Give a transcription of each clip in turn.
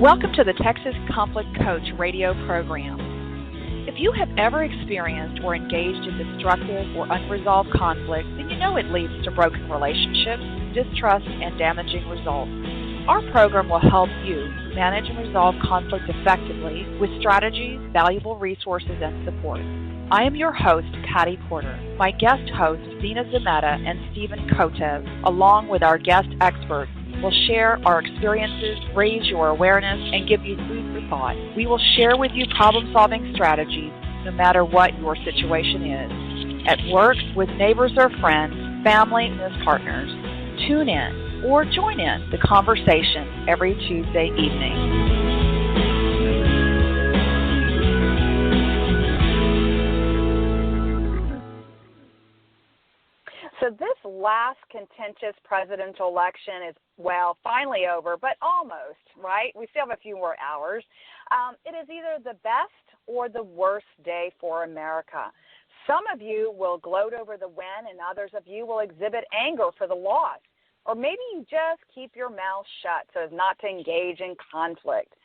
Welcome to the Texas Conflict Coach radio program. If you have ever experienced or engaged in destructive or unresolved conflict, then you know it leads to broken relationships, distrust, and damaging results. Our program will help you manage and resolve conflict effectively with strategies, valuable resources, and support. I am your host, Pattie Porter. My guest hosts, Dina Zameta and Stephen Kotev, along with our guest experts, will share our experiences, raise your awareness, and give you food for thought. We will share with you problem-solving strategies no matter what your situation is. At work, with neighbors or friends, family, and business partners. Tune in or join in the conversation every Tuesday evening. So this last contentious presidential election is, well, finally over, but almost, right? We still have a few more hours. It is either the best or the worst day for America. Some of you will gloat over the win, and others of you will exhibit anger for the loss. Or maybe you just keep your mouth shut so as not to engage in conflict.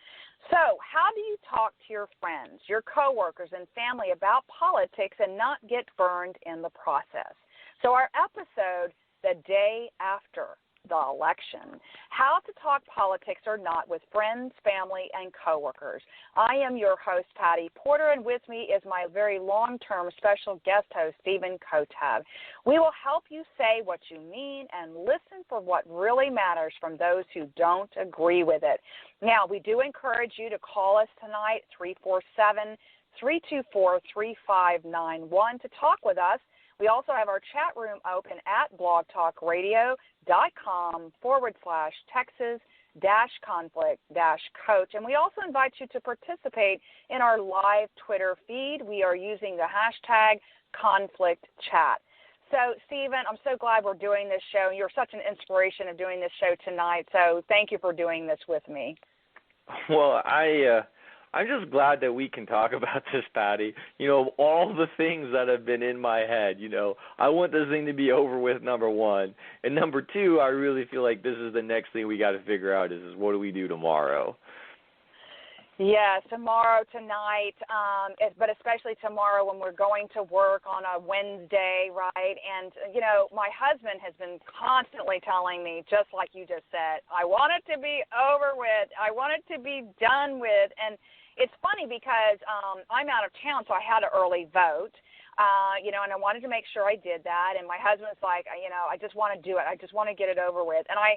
So how do you talk to your friends, your coworkers, and family about politics and not get burned in the process? So our episode, the day after the election, how to talk politics or not with friends, family, and coworkers. I am your host, Pattie Porter, and with me is my very long-term special guest host, Stephen Kotev. We will help you say what you mean and listen for what really matters from those who don't agree with it. Now, we do encourage you to call us tonight, 347-324-3591, to talk with us. We also have our chat room open at blogtalkradio.com/Texas-conflict-coach. And we also invite you to participate in our live Twitter feed. We are using the hashtag ConflictChat. So, Stephen, I'm so glad we're doing this show. You're such an inspiration of doing this show tonight. So thank you for doing this with me. Well, I'm just glad that we can talk about this, Pattie. You know, all the things that have been in my head, I want this thing to be over with, number one. And number two, I really feel like this is the next thing we got to figure out is what do we do tomorrow? Yes, tomorrow, tonight, but especially tomorrow when we're going to work on a Wednesday, right? And, my husband has been constantly telling me, just like you just said, I want it to be over with. I want it to be done with. And it's funny because I'm out of town, so I had an early vote, and I wanted to make sure I did that. And my husband's like, I just want to do it. I just want to get it over with. And I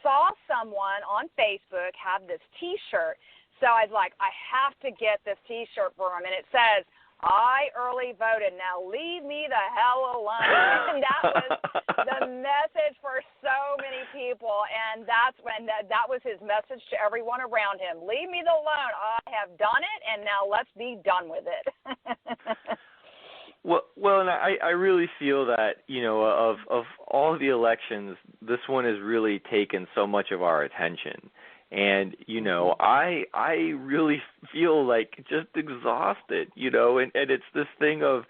saw someone on Facebook have this T-shirt. So I was like, I have to get this T-shirt for him. And it says, I early voted. Now leave me the hell alone. And that was the message for so many people. And that's when that was his message to everyone around him. Leave me alone. I have done it, and now let's be done with it. Well, and I really feel that, of all the elections, this one has really taken so much of our attention. And, I really feel like just exhausted, and it's this thing of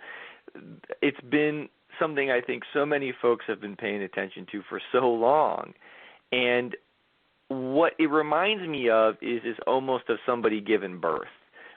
it's been something I think so many folks have been paying attention to for so long. And what it reminds me of is almost of somebody giving birth,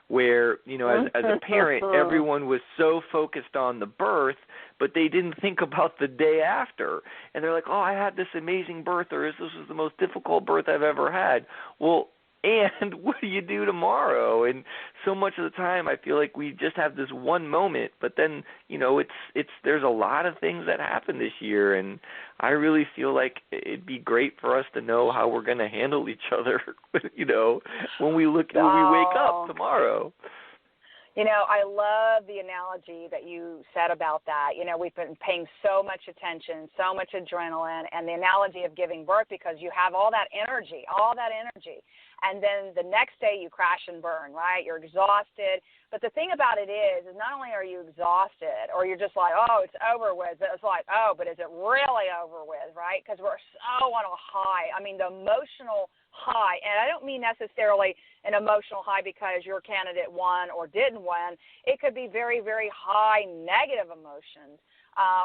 where, as a parent, everyone was so focused on the birth, but they didn't think about the day after. And they're like, oh, I had this amazing birth, or this was the most difficult birth I've ever had. Well, and what do you do tomorrow? And so much of the time I feel like we just have this one moment, but then, it's there's a lot of things that happen this year, and I really feel like it'd be great for us to know how we're going to handle each other, when we wake up tomorrow. I love the analogy that you said about that. We've been paying so much attention, so much adrenaline, and the analogy of giving birth because you have all that energy. And then the next day you crash and burn, right? You're exhausted. But the thing about it is not only are you exhausted or you're just like, oh, it's over with. It's like, oh, but is it really over with, right? Because we're so on a high. I mean, the emotional high, and I don't mean necessarily an emotional high because your candidate won or didn't win. It could be very, very high negative emotions.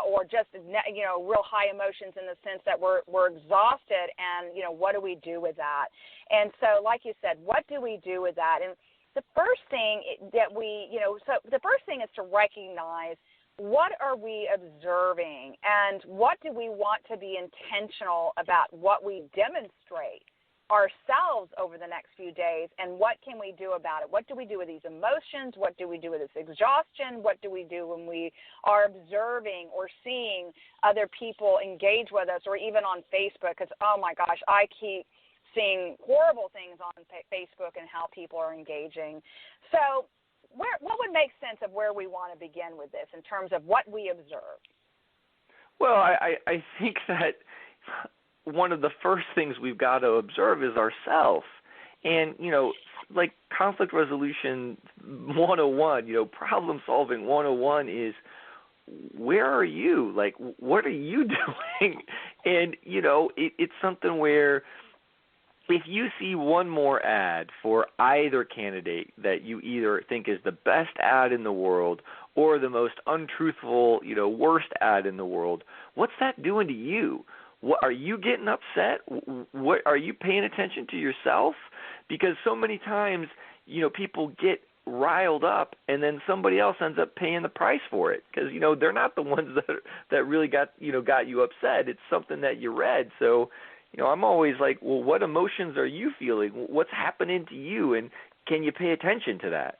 or just, real high emotions in the sense that we're exhausted, and, what do we do with that? And so, like you said, what do we do with that? And the first thing that the first thing is to recognize, what are we observing, and what do we want to be intentional about what we demonstrate ourselves over the next few days, and what can we do about it? What do we do with these emotions? What do we do with this exhaustion? What do we do when we are observing or seeing other people engage with us, or even on Facebook? Because, oh my gosh, I keep seeing horrible things on Facebook and how people are engaging. So what would make sense of where we want to begin with this in terms of what we observe? Well, I think that one of the first things we've got to observe is ourselves. And, like conflict resolution 101, problem solving 101 is, where are you? Like, what are you doing? And, it's something where if you see one more ad for either candidate that you either think is the best ad in the world or the most untruthful, worst ad in the world, what's that doing to you? What, are you getting upset? What, are you paying attention to yourself? Because so many times, people get riled up, and then somebody else ends up paying the price for it, because they're not the ones that really got you upset. It's something that you read. So, I'm always like, well, what emotions are you feeling? What's happening to you, and can you pay attention to that?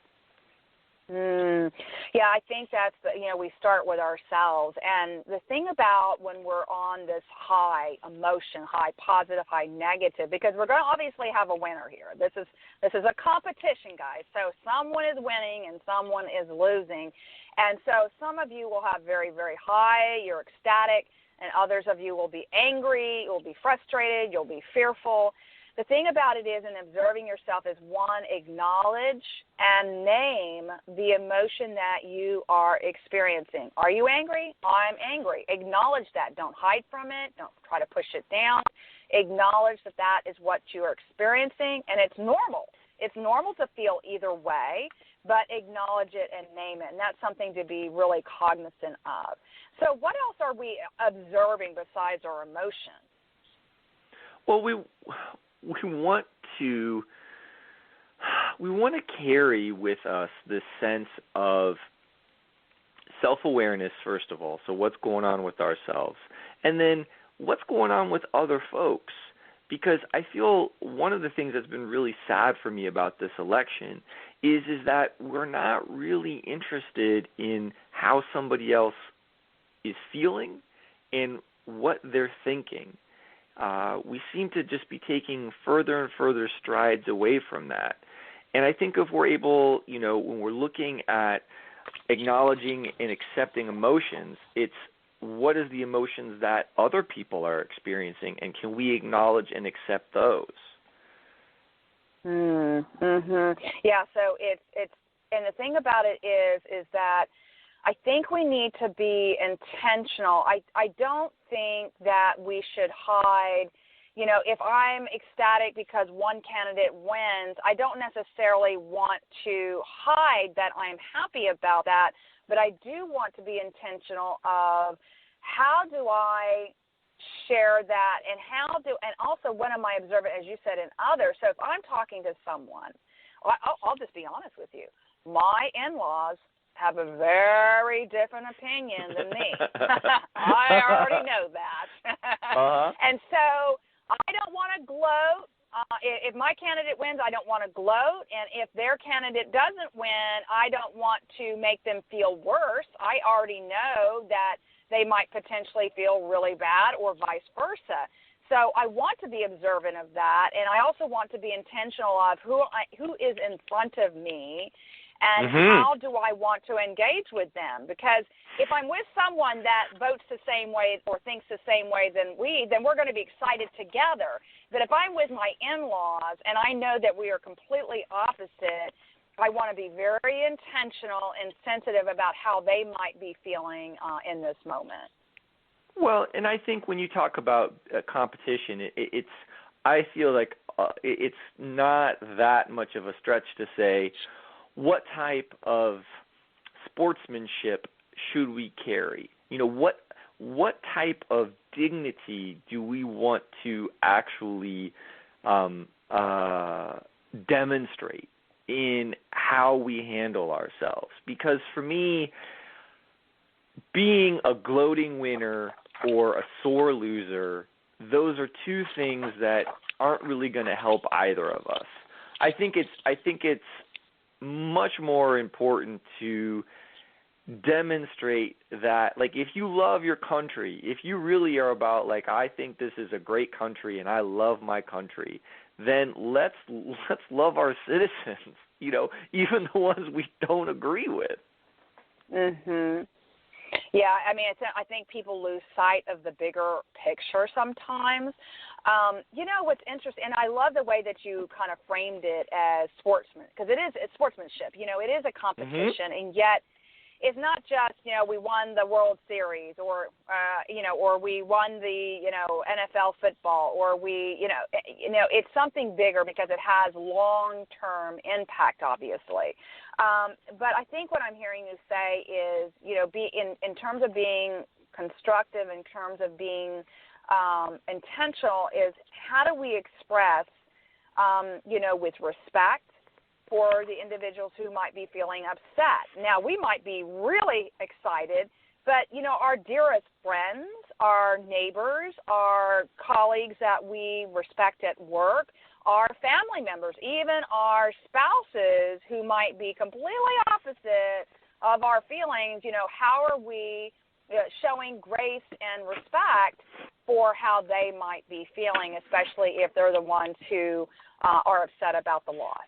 Yeah, I think that's we start with ourselves. And the thing about when we're on this high emotion, high positive, high negative, because we're going to obviously have a winner here. This is a competition, guys. So someone is winning and someone is losing. And so some of you will have very, very high, you're ecstatic, and others of you will be angry, you'll be frustrated, you'll be fearful. The thing about it is, in observing yourself, is one, acknowledge and name the emotion that you are experiencing. Are you angry? I'm angry. Acknowledge that. Don't hide from it. Don't try to push it down. Acknowledge that that is what you are experiencing, and it's normal. It's normal to feel either way, but acknowledge it and name it, and that's something to be really cognizant of. So what else are we observing besides our emotions? Well, we want to carry with us this sense of self-awareness, first of all. So what's going on with ourselves, and then what's going on with other folks. Because I feel one of the things that's been really sad for me about this election is that we're not really interested in how somebody else is feeling and what they're thinking. We seem to just be taking further and further strides away from that. And I think if we're able, when we're looking at acknowledging and accepting emotions, it's what is the emotions that other people are experiencing, and can we acknowledge and accept those? Yeah, so it's and the thing about it is that I think we need to be intentional. I don't think that we should hide. If I'm ecstatic because one candidate wins, I don't necessarily want to hide that I'm happy about that, but I do want to be intentional of how do I share that, and also when am I observant, as you said, in others. So if I'm talking to someone, I'll just be honest with you. My in-laws have a very different opinion than me. I already know that. And so I don't want to gloat. If my candidate wins, I don't want to gloat. And if their candidate doesn't win, I don't want to make them feel worse. I already know that they might potentially feel really bad, or vice versa. So I want to be observant of that, and I also want to be intentional of who is in front of me, and how do I want to engage with them? Because if I'm with someone that votes the same way or thinks the same way than then we're going to be excited together. But if I'm with my in-laws and I know that we are completely opposite, I want to be very intentional and sensitive about how they might be feeling in this moment. Well, and I think when you talk about competition, I feel like it's not that much of a stretch to say, what type of sportsmanship should we carry? what type of dignity do we want to actually demonstrate in how we handle ourselves? Because for me, being a gloating winner or a sore loser, those are two things that aren't really going to help either of us. I think it's much more important to demonstrate that, like, if you love your country, if you really are about, like, I think this is a great country and I love my country, then let's love our citizens, even the ones we don't agree with. Mhm. Yeah, I mean, I think people lose sight of the bigger picture sometimes. What's interesting, and I love the way that you kind of framed it as sportsman, because it's sportsmanship. It is a competition, and yet it's not just, we won the World Series or we won the, NFL football, or it's something bigger because it has long-term impact, obviously. But I think what I'm hearing you say is, be in terms of being constructive, in terms of being intentional, is how do we express, with respect for the individuals who might be feeling upset. Now, we might be really excited, but, our dearest friends, our neighbors, our colleagues that we respect at work, our family members, even our spouses who might be completely opposite of our feelings, how are we showing grace and respect for how they might be feeling, especially if they're the ones who are upset about the loss?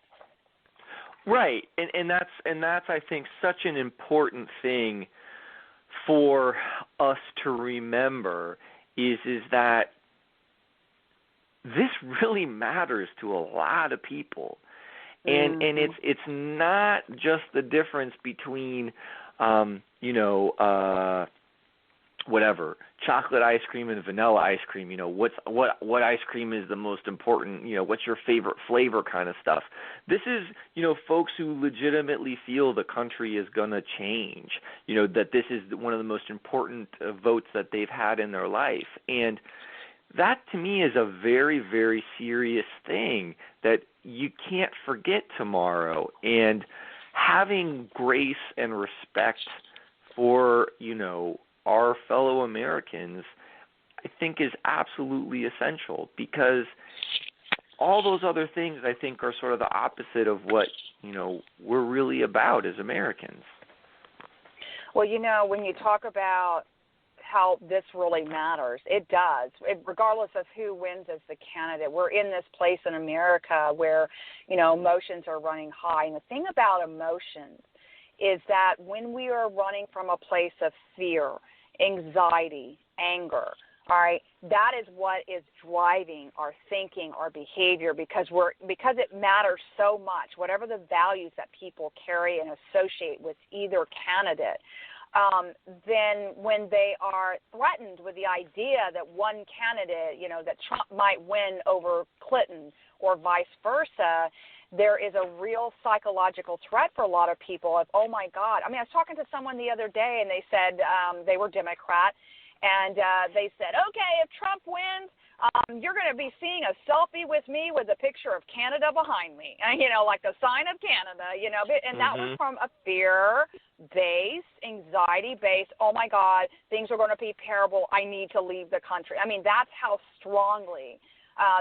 Right, and that's I think such an important thing for us to remember is that this really matters to a lot of people, and it's not just the difference between whatever, chocolate ice cream and vanilla ice cream, what ice cream is the most important, what's your favorite flavor kind of stuff. This is, folks who legitimately feel the country is going to change, that this is one of the most important votes that they've had in their life. And that to me is a very, very serious thing that you can't forget tomorrow. And having grace and respect for, our fellow Americans, I think is absolutely essential, because all those other things I think are sort of the opposite of what, we're really about as Americans. Well, when you talk about how this really matters, it does. Regardless of who wins as the candidate, we're in this place in America where, emotions are running high. And the thing about emotions is that when we are running from a place of fear, anxiety, anger, all right, that is what is driving our thinking, our behavior, because it matters so much, whatever the values that people carry and associate with either candidate. Then when they are threatened with the idea that one candidate, that Trump might win over Clinton or vice versa, there is a real psychological threat for a lot of people of, oh, my God. I mean, I was talking to someone the other day, and they said they were Democrat, and they said, okay, if Trump wins, you're going to be seeing a selfie with me with a picture of Canada behind me, like the sign of Canada, and that was from a fear-based, anxiety-based, oh, my God, things are going to be terrible, I need to leave the country. I mean, that's how strongly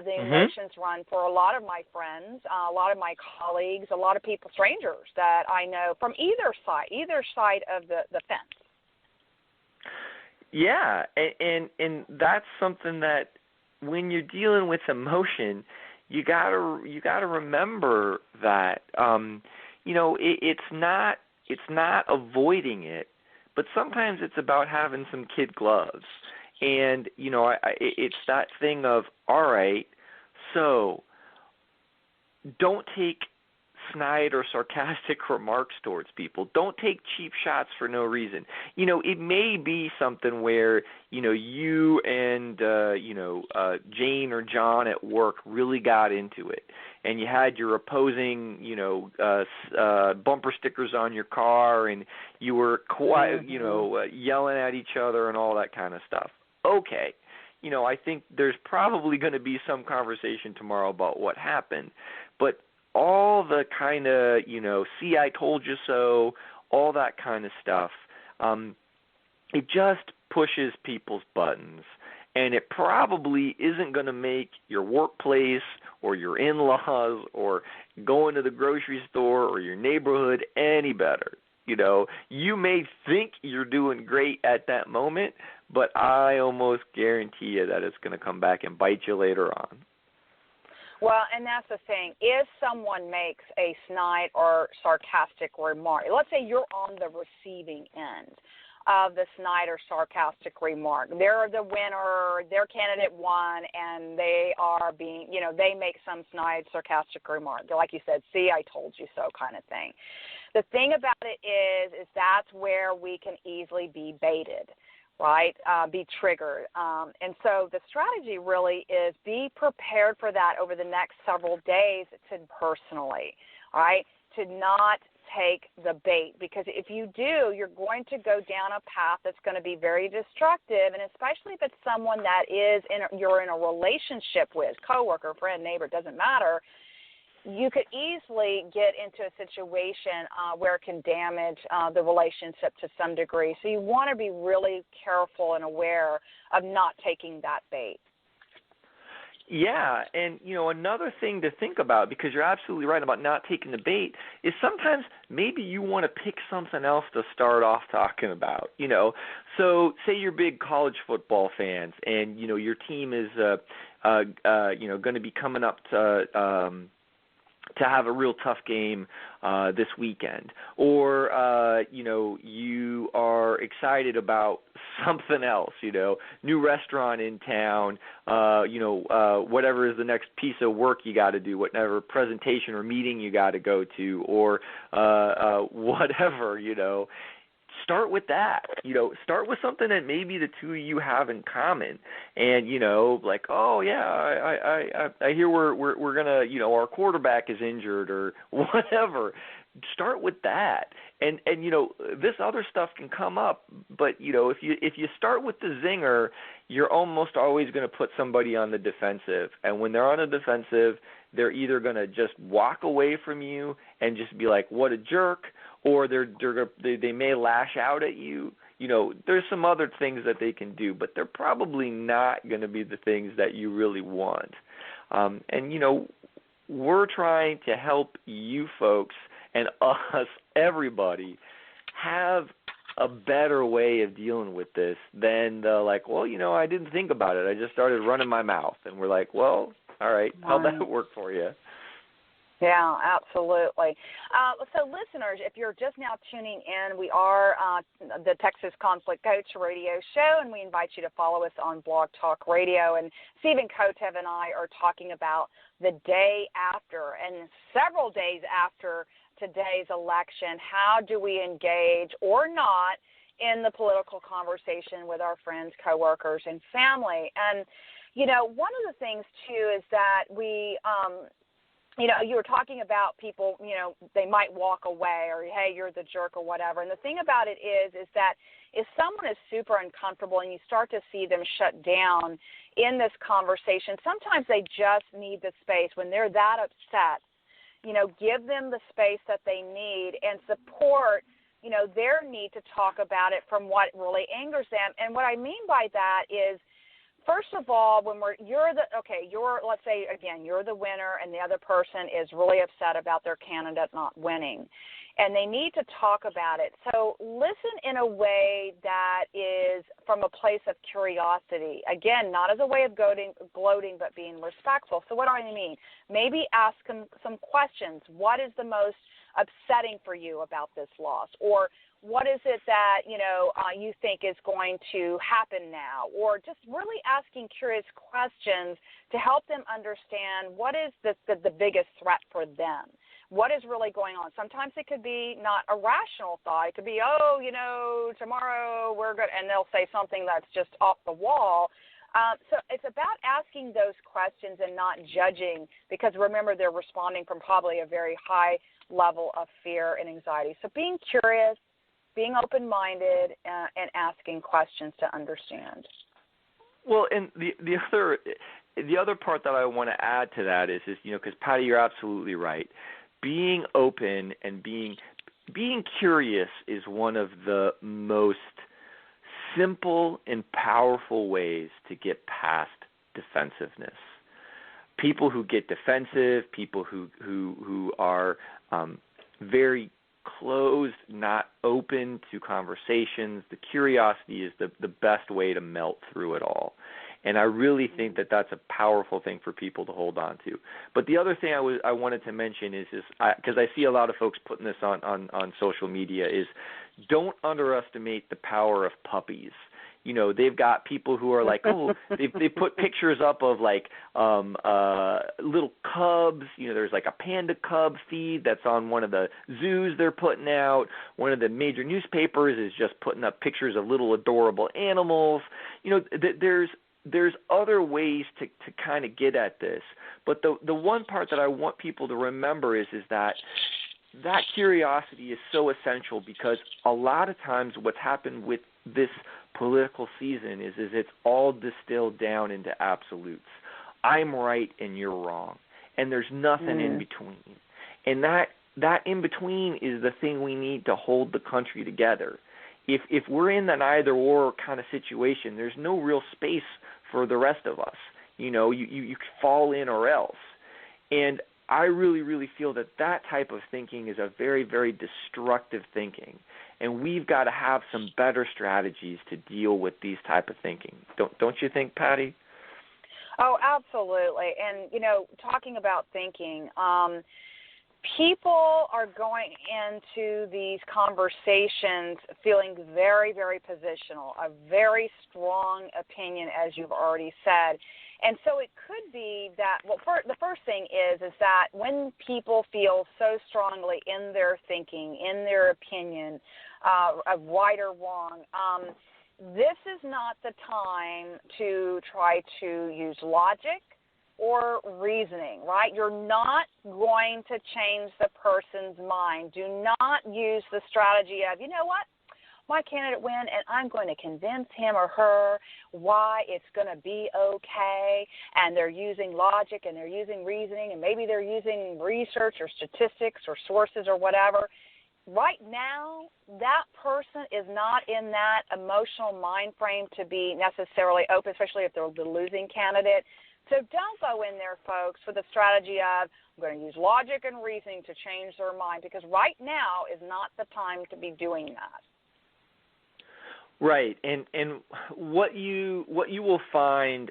the emotions run for a lot of my friends, a lot of my colleagues, a lot of people, strangers that I know from either side of the fence. Yeah, and that's something that when you're dealing with emotion, you gotta remember that it's not avoiding it, but sometimes it's about having some kid gloves. And, it's that thing of, all right, so don't take snide or sarcastic remarks towards people. Don't take cheap shots for no reason. It may be something where, you and, Jane or John at work really got into it, and you had your opposing, bumper stickers on your car, and you were yelling at each other and all that kind of stuff. Okay. I think there's probably going to be some conversation tomorrow about what happened. But all the kind of, see, I told you so, all that kind of stuff, it just pushes people's buttons. And it probably isn't going to make your workplace or your in-laws or going to the grocery store or your neighborhood any better. You may think you're doing great at that moment, but I almost guarantee you that it's going to come back and bite you later on. Well, and that's the thing. If someone makes a snide or sarcastic remark, let's say you're on the receiving end of the snide or sarcastic remark. They're the winner, their candidate won, and they are being, they make some snide, sarcastic remark. Like you said, see, I told you so kind of thing. The thing about it is that's where we can easily be baited, right, be triggered. And so the strategy really is be prepared for that over the next several days personally, all right, to not take the bait, because if you do, you're going to go down a path that's going to be very destructive, and especially if it's someone that you're in a relationship with, coworker, friend, neighbor, doesn't matter. You could easily get into a situation where it can damage the relationship to some degree. So you want to be really careful and aware of not taking that bait. Yeah, and, another thing to think about, because you're absolutely right about not taking the bait, is sometimes maybe you want to pick something else to start off talking about, So say you're big college football fans and, your team is, going to be coming up to have a real tough game this weekend, or you are excited about something else, new restaurant in town, whatever is the next piece of work you got to do, whatever presentation or meeting you got to go to, or whatever, Start with that, start with something that maybe the two of you have in common, and like, oh yeah, I hear we're gonna, our quarterback is injured or whatever. Start with that, and this other stuff can come up, but if you start with the zinger, you're almost always going to put somebody on the defensive, and when they're on the defensive, they're either going to just walk away from you and just be like, what a jerk, or they may lash out at you. There's some other things that they can do, but they're probably not going to be the things that you really want. And we're trying to help you folks and us, everybody, have a better way of dealing with this than I didn't think about it. I just started running my mouth. And we're like, well, all right, how'd that work for you? Yeah, absolutely. So listeners, if you're just now tuning in, we are the Texas Conflict Coach radio show, and we invite you to follow us on Blog Talk Radio. And Stephen Kotev and I are talking about the day after and several days after today's election. How do we engage or not in the political conversation with our friends, coworkers, and family? And, one of the things, too, is that we you were talking about people, they might walk away or, hey, you're the jerk or whatever. And the thing about it is that if someone is super uncomfortable and you start to see them shut down in this conversation, sometimes they just need the space. When they're that upset, give them the space that they need and support, their need to talk about it from what really angers them. And what I mean by that is, first of all, let's say, again, you're the winner and the other person is really upset about their candidate not winning, and they need to talk about it. So listen in a way that is from a place of curiosity. Again, not as a way of gloating, but being respectful. So what do I mean? Maybe ask them some questions. What is the most upsetting for you about this loss? Or what is it that, you think is going to happen now? Or just really asking curious questions to help them understand what is the biggest threat for them. what is really going on. Sometimes it could be not a rational thought. It could be, oh, tomorrow we're good, and they'll say something that's just off the wall. So it's about asking those questions and not judging, because remember, they're responding from probably a very high level of fear and anxiety. So being curious, being open-minded, and asking questions to understand. Well, and the other part that I want to add to that is because Pattie, you're absolutely right. Being open and being curious is one of the most simple and powerful ways to get past defensiveness. People who get defensive, people who are very closed, not open to conversations, the curiosity is the best way to melt through it all. And I really think that that's a powerful thing for people to hold on to. But the other thing I wanted to mention is because I see a lot of folks putting this on social media, is don't underestimate the power of puppies. They've got people who are like, they put pictures up of like little cubs. There's like a panda cub feed that's on one of the zoos they're putting out. One of the major newspapers is just putting up pictures of little adorable animals. There's other ways to kind of get at this. But the one part that I want people to remember is that curiosity is so essential, because a lot of times what's happened with this political season is it's all distilled down into absolutes. I'm right and you're wrong. And there's nothing in between. And that in between is the thing we need to hold the country together. If we're in an either-or kind of situation, there's no real space for the rest of us. You fall in or else. And I really, really feel that type of thinking is a very, very destructive thinking. And we've got to have some better strategies to deal with these type of thinking. Don't you think, Pattie? Oh, absolutely. And, talking about thinking, people are going into these conversations feeling very, very positional, a very strong opinion, as you've already said. And so it could be that, the first thing is that when people feel so strongly in their thinking, in their opinion, of right or wrong, this is not the time to try to use logic or reasoning, right? You're not going to change the person's mind. Do not use the strategy of, my candidate win, and I'm going to convince him or her why it's going to be okay, and they're using logic and they're using reasoning, and maybe they're using research or statistics or sources or whatever. Right now, that person is not in that emotional mind frame to be necessarily open, especially if they're the losing candidate. So don't go in there, folks, with a strategy of, I'm going to use logic and reasoning to change their mind, because right now is not the time to be doing that. Right, and what you will find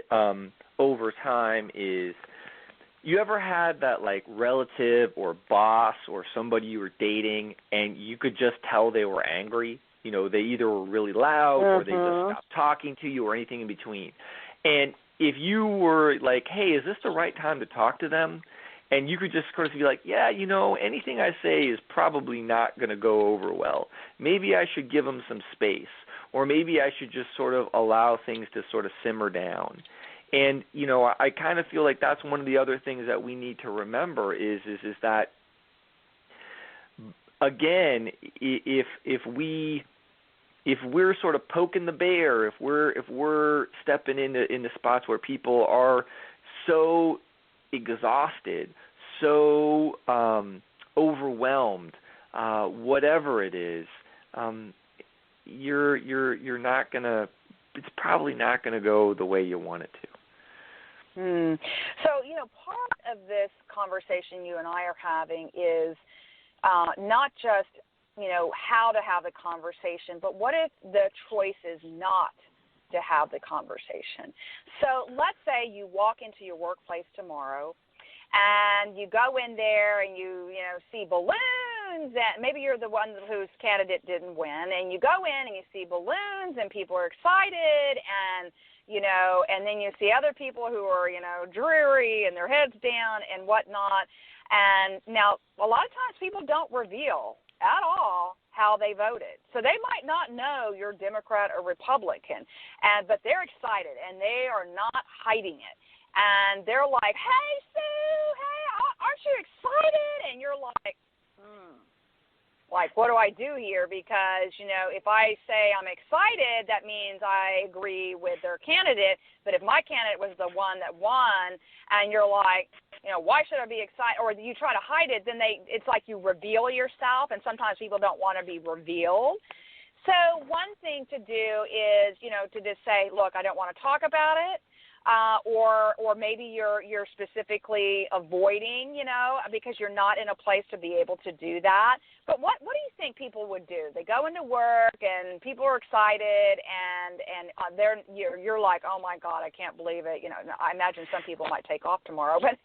over time is, you ever had that like relative or boss or somebody you were dating, and you could just tell they were angry? They either were really loud or they just stopped talking to you or anything in between. And if you were like, hey, is this the right time to talk to them? And you could just sort of be like, yeah, anything I say is probably not going to go over well. Maybe I should give them some space. Or maybe I should just sort of allow things to sort of simmer down. And, I kind of feel like that's one of the other things that we need to remember is that, again, if we're sort of poking the bear, if we're stepping into spots where people are so exhausted, so overwhelmed, whatever it is, you're not gonna. It's probably not going to go the way you want it to. So, part of this conversation you and I are having is not just, how to have the conversation, but what if the choice is not to have the conversation? So let's say you walk into your workplace tomorrow and you go in there and you see balloons, and maybe you're the one whose candidate didn't win, and you go in and you see balloons and people are excited, and and then you see other people who are dreary and their heads down and whatnot, And now, a lot of times people don't reveal at all how they voted. So they might not know you're Democrat or Republican, but they're excited, and they are not hiding it. And they're like, hey, Sue, hey, aren't you excited? And you're like, like, what do I do here? Because, if I say I'm excited, that means I agree with their candidate. But if my candidate was the one that won, and you're like, why should I be excited? Or you try to hide it, then it's like you reveal yourself, and sometimes people don't want to be revealed. So one thing to do is, to just say, look, I don't want to talk about it. Or maybe you're specifically avoiding, because you're not in a place to be able to do that. But what do you think people would do? They go into work and people are excited, and you're like, oh my God, I can't believe it. I imagine some people might take off tomorrow, but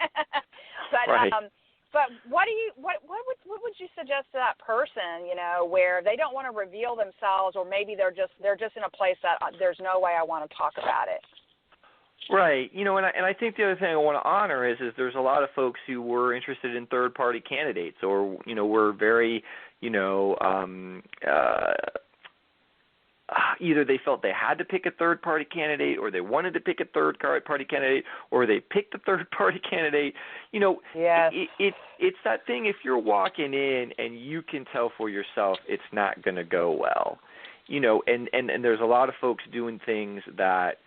right. But what would you suggest to that person, where they don't want to reveal themselves, or maybe they're just in a place that there's no way I want to talk about it? Right. And I think the other thing I want to honor is there's a lot of folks who were interested in third-party candidates, or, were very, either they felt they had to pick a third-party candidate, or they wanted to pick a third-party candidate, or they picked a third-party candidate. Yes. It's that thing, if you're walking in and you can tell for yourself it's not going to go well, and there's a lot of folks doing things that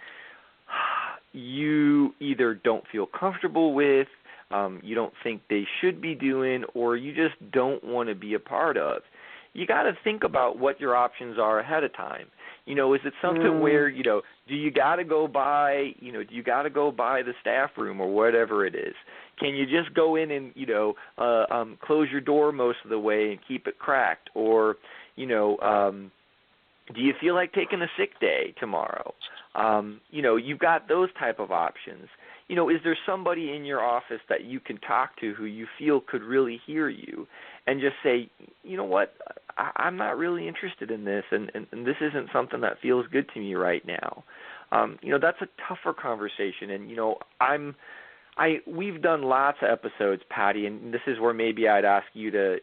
you either don't feel comfortable with, you don't think they should be doing, or you just don't want to be a part of. You got to think about what your options are ahead of time. Is it something where, do you got to go by, do you got to go by the staff room or whatever it is? Can you just go in and, close your door most of the way and keep it cracked? Or, do you feel like taking a sick day tomorrow? You've got those type of options. Is there somebody in your office that you can talk to who you feel could really hear you and just say, you know what, I'm not really interested in this, and this isn't something that feels good to me right now. That's a tougher conversation, and, we've done lots of episodes, Patty, and this is where maybe I'd ask you to,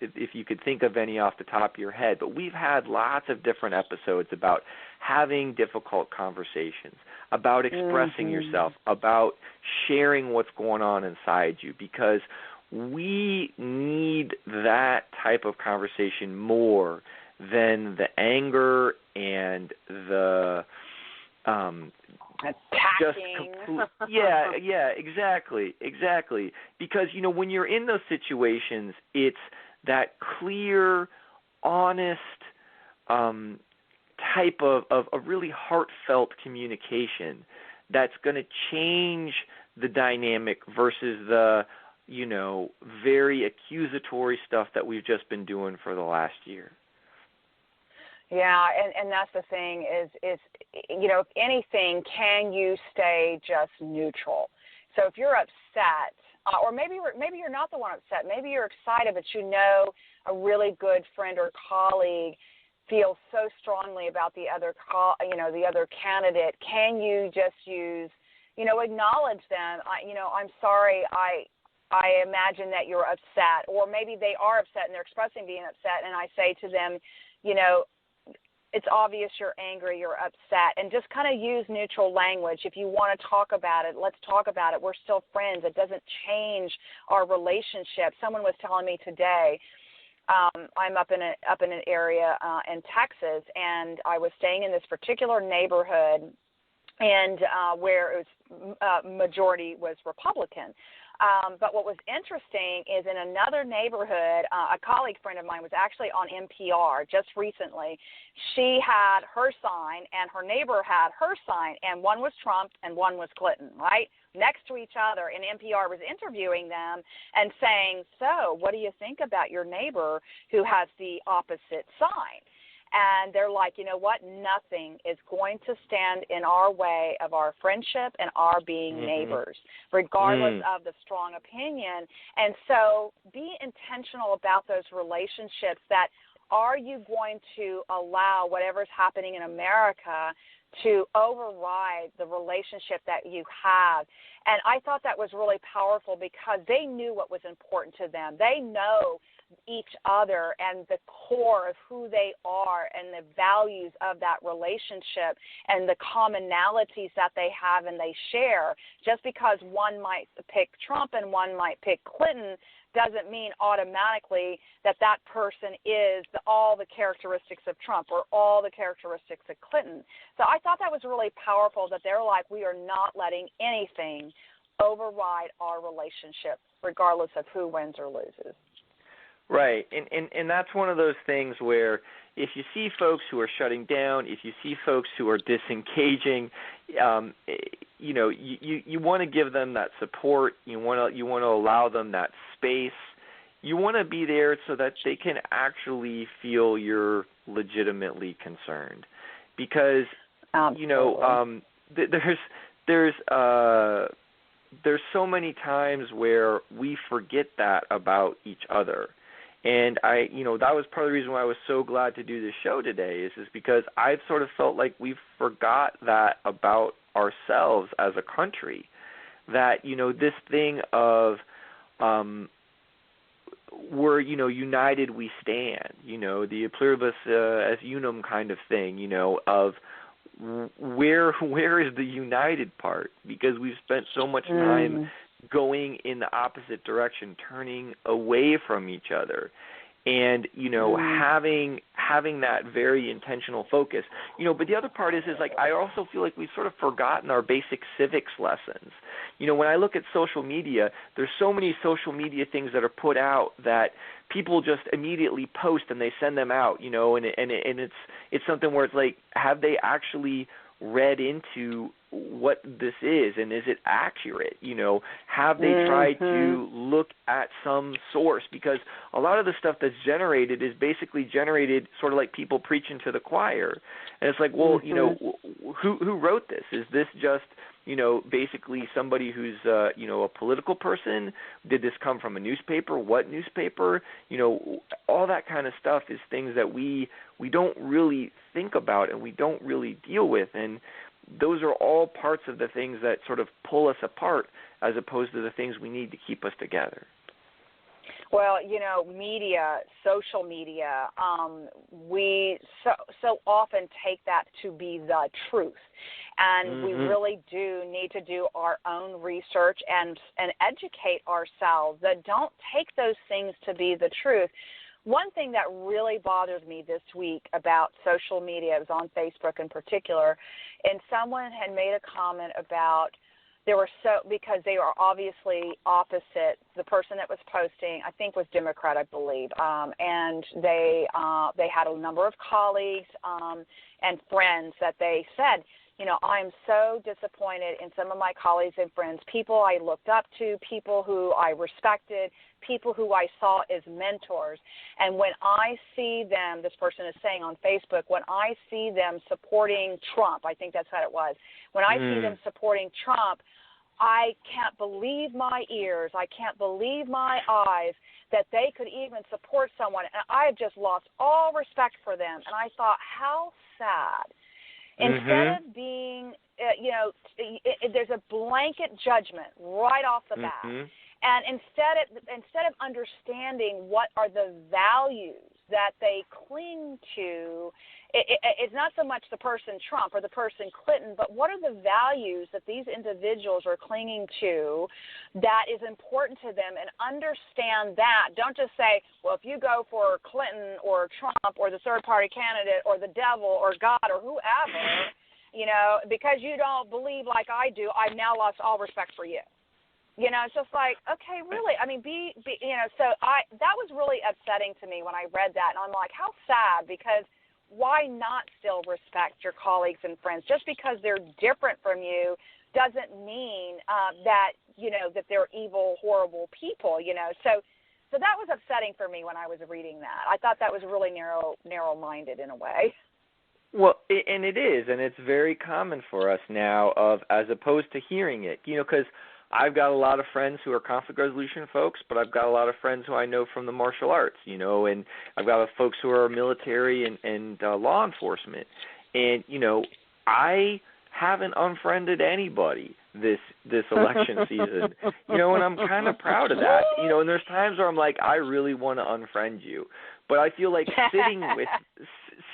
if you could think of any off the top of your head, but we've had lots of different episodes about having difficult conversations, about expressing yourself, about sharing what's going on inside you, because we need that type of conversation more than the anger and the attacking. Exactly. Because, when you're in those situations, it's that clear, honest type of really heartfelt communication that's going to change the dynamic versus the, very accusatory stuff that we've just been doing for the last year. Yeah, and that's the thing is if anything, can you stay just neutral? So if you're upset, or maybe you're not the one upset, maybe you're excited, but a really good friend or colleague feels so strongly about the other candidate, can you just use, acknowledge them? I'm sorry, I imagine that you're upset, or maybe they are upset and they're expressing being upset, and I say to them, it's obvious you're angry, you're upset, and just kind of use neutral language. If you want to talk about it, let's talk about it. We're still friends. It doesn't change our relationship. Someone was telling me today, I'm up in an area in Texas, and I was staying in this particular neighborhood, and where it was majority was Republican. But what was interesting is in another neighborhood, a colleague friend of mine was actually on NPR just recently. She had her sign and her neighbor had her sign, and one was Trump and one was Clinton, right, next to each other. And NPR was interviewing them and saying, so what do you think about your neighbor who has the opposite sign? And they're like, you know what, nothing is going to stand in our way of our friendship and our being neighbors, regardless of the strong opinion. And so be intentional about those relationships. That are you going to allow whatever's happening in America to override the relationship that you have. And I thought that was really powerful because they knew what was important to them. They know each other and the core of who they are and the values of that relationship and the commonalities that they have and they share. Just because one might pick Trump and one might pick Clinton doesn't mean automatically that that person is all the characteristics of Trump or all the characteristics of Clinton. So I thought that was really powerful that they're like, we are not letting anything override our relationship, regardless of who wins or loses. Right, and that's one of those things where if you see folks who are shutting down, if you see folks who are disengaging, you want to give them that support. You want to allow them that space. You want to be there so that they can actually feel you're legitimately concerned, because there's so many times where we forget that about each other. And that was part of the reason why I was so glad to do this show today is because I've sort of felt like we've forgot that about ourselves as a country, that, this thing of we're, united we stand, the pluribus as unum kind of thing, of where is the united part? Because we've spent so much time going in the opposite direction, turning away from each other, and having that very intentional focus. But the other part is like I also feel like we've sort of forgotten our basic civics lessons. When I look at social media, there's so many social media things that are put out that people just immediately post and they send them out, and it's something where it's like, have they actually read into what this is, and is it accurate? Have they tried to look at some source? Because a lot of the stuff that's generated is basically generated sort of like people preaching to the choir. And it's like, well, who wrote this? Is this just, basically somebody who's, a political person? Did this come from a newspaper? What newspaper? All that kind of stuff is things that we don't really think about and we don't really deal with. And those are all parts of the things that sort of pull us apart as opposed to the things we need to keep us together. Well, media, social media, we so often take that to be the truth. And we really do need to do our own research and educate ourselves that don't take those things to be the truth. One thing that really bothered me this week about social media, it was on Facebook in particular, and someone had made a comment about because they are obviously opposite. The person that was posting, I think, was Democrat, I believe, and they had a number of colleagues and friends that they said, I'm so disappointed in some of my colleagues and friends, people I looked up to, people who I respected, people who I saw as mentors. And when I see them, this person is saying on Facebook, when I see them supporting Trump, I think that's what it was, when I see them supporting Trump, I can't believe my ears, I can't believe my eyes that they could even support someone. And I have just lost all respect for them. And I thought, how sad. Instead of being, there's a blanket judgment right off the bat. And instead of understanding what are the values that they cling to, it's not so much the person Trump or the person Clinton, but what are the values that these individuals are clinging to that is important to them, and understand that. Don't just say, well, if you go for Clinton or Trump or the third-party candidate or the devil or God or whoever, because you don't believe like I do, I've now lost all respect for you. It's just like, okay, really? I mean, so that was really upsetting to me when I read that. And I'm like, how sad, because why not still respect your colleagues and friends? Just because they're different from you doesn't mean that, that they're evil, horrible people, So that was upsetting for me when I was reading that. I thought that was really narrow-minded in a way. Well, and it is, and it's very common for us now as opposed to hearing it, because I've got a lot of friends who are conflict resolution folks, but I've got a lot of friends who I know from the martial arts, and I've got folks who are military and law enforcement. And, I haven't unfriended anybody this election season, and I'm kind of proud of that, and there's times where I'm like, I really want to unfriend you, but I feel like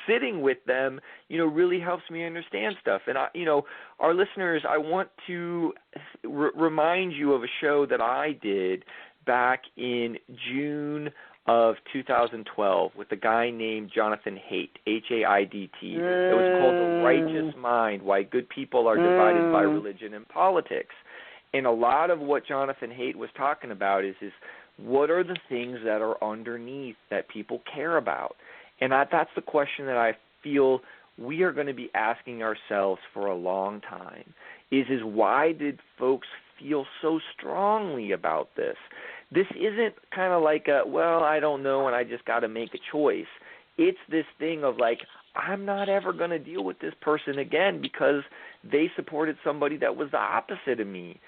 sitting with them, really helps me understand stuff. And our listeners, I want to remind you of a show that I did back in June of 2012 with a guy named Jonathan Haidt, Haidt. It was called The Righteous Mind, Why Good People Are Divided by Religion and Politics. And a lot of what Jonathan Haidt was talking about is what are the things that are underneath that people care about? And that's the question that I feel we are going to be asking ourselves for a long time, is why did folks feel so strongly about this? This isn't kind of like I don't know and I just got to make a choice. It's this thing of like, I'm not ever going to deal with this person again because they supported somebody that was the opposite of me.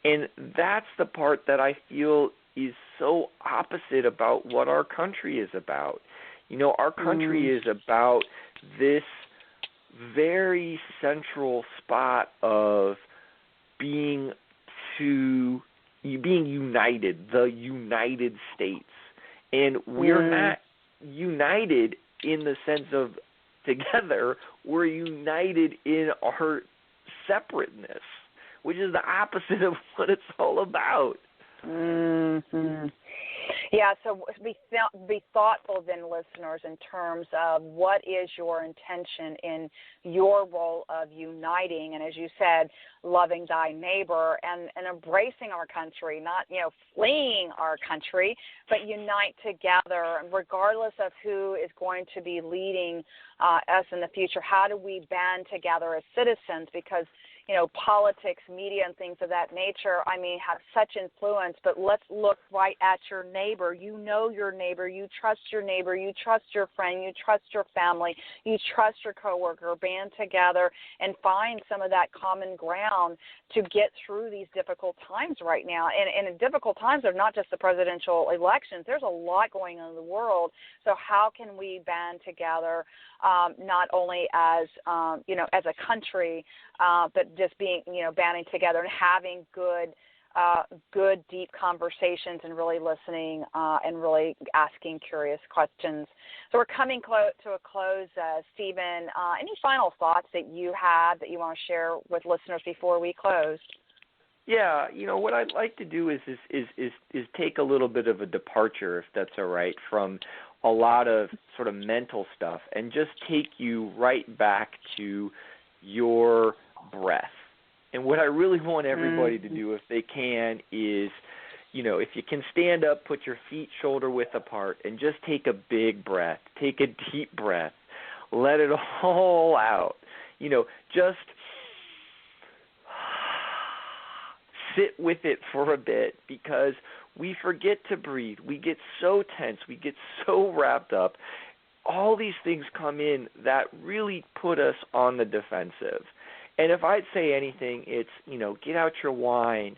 And that's the part that I feel is so opposite about what our country is about. Our country is about this very central spot of being united, the United States. And we're not united in the sense of together. We're united in our separateness, which is the opposite of what it's all about. Mm-hmm. Yeah, so be thoughtful then, listeners, in terms of what is your intention in your role of uniting, and as you said, loving thy neighbor and embracing our country, not, fleeing our country, but unite together, regardless of who is going to be leading us in the future. How do we band together as citizens? Because politics, media, and things of that nature, have such influence, but let's look right at your neighbor. You know your neighbor. You trust your neighbor. You trust your friend. You trust your family. You trust your coworker. Band together and find some of that common ground to get through these difficult times right now. And in difficult times are not just the presidential elections. There's a lot going on in the world. So how can we band together, not only as a country, but just being, banding together and having good, deep conversations and really listening and really asking curious questions. So we're coming to a close, Stephen. Any final thoughts that you have that you want to share with listeners before we close? Yeah, what I'd like to do is take a little bit of a departure, if that's all right, from a lot of sort of mental stuff and just take you right back to your breath. And what I really want everybody to do, if they can, is, if you can stand up, put your feet shoulder width apart and just take a big breath. Take a deep breath. Let it all out. Just sit with it for a bit, because we forget to breathe. We get so tense. We get so wrapped up. All these things come in that really put us on the defensive. And if I'd say anything, it's, get out your wine,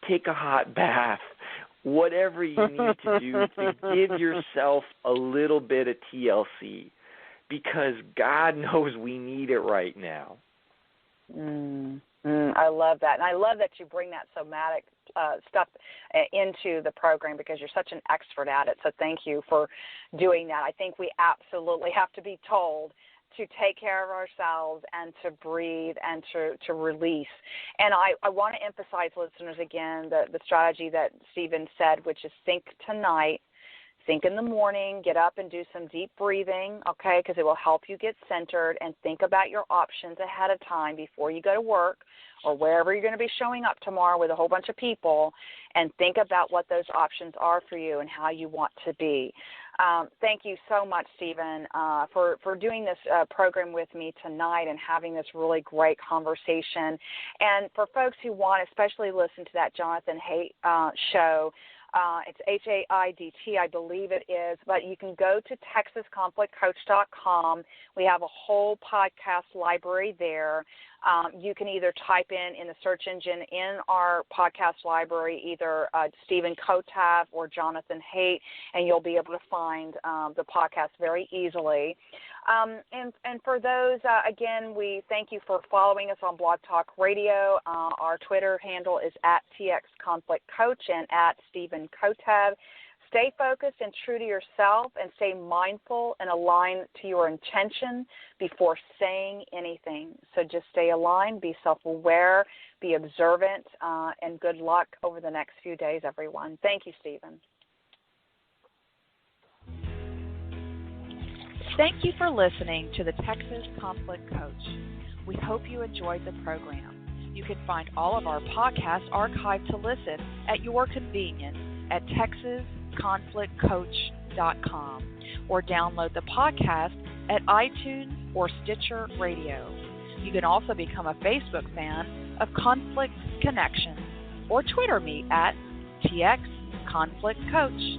take a hot bath, whatever you need to do to give yourself a little bit of TLC, because God knows we need it right now. I love that. And I love that you bring that somatic stuff into the program, because you're such an expert at it. So thank you for doing that. I think we absolutely have to be told to take care of ourselves and to breathe and to release. And I want to emphasize, listeners, again, the strategy that Stephen said, which is think tonight, think in the morning, get up and do some deep breathing, okay, because it will help you get centered, and think about your options ahead of time before you go to work or wherever you're going to be showing up tomorrow with a whole bunch of people, and think about what those options are for you and how you want to be. Thank you so much, Stephen, for doing this program with me tonight and having this really great conversation. And for folks who want to especially listen to that Jonathan Haidt show, it's Haidt, I believe it is, but you can go to TexasConflictCoach.com. We have a whole podcast library there. You can either type in the search engine in our podcast library, either Stephen Kotev or Jonathan Haidt, and you'll be able to find the podcast very easily. And for those, again, we thank you for following us on Blog Talk Radio. Our Twitter handle is @TXConflictCoach and @Stephen Kotev. Stay focused and true to yourself, and stay mindful and aligned to your intention before saying anything. So just stay aligned, be self-aware, be observant, and good luck over the next few days, everyone. Thank you, Stephen. Thank you for listening to the Texas Conflict Coach. We hope you enjoyed the program. You can find all of our podcasts archived to listen at your convenience at texasconflictcoach.com, or download the podcast at iTunes or Stitcher Radio. You can also become a Facebook fan of Conflict Connection, or Twitter me at TX Conflict Coach.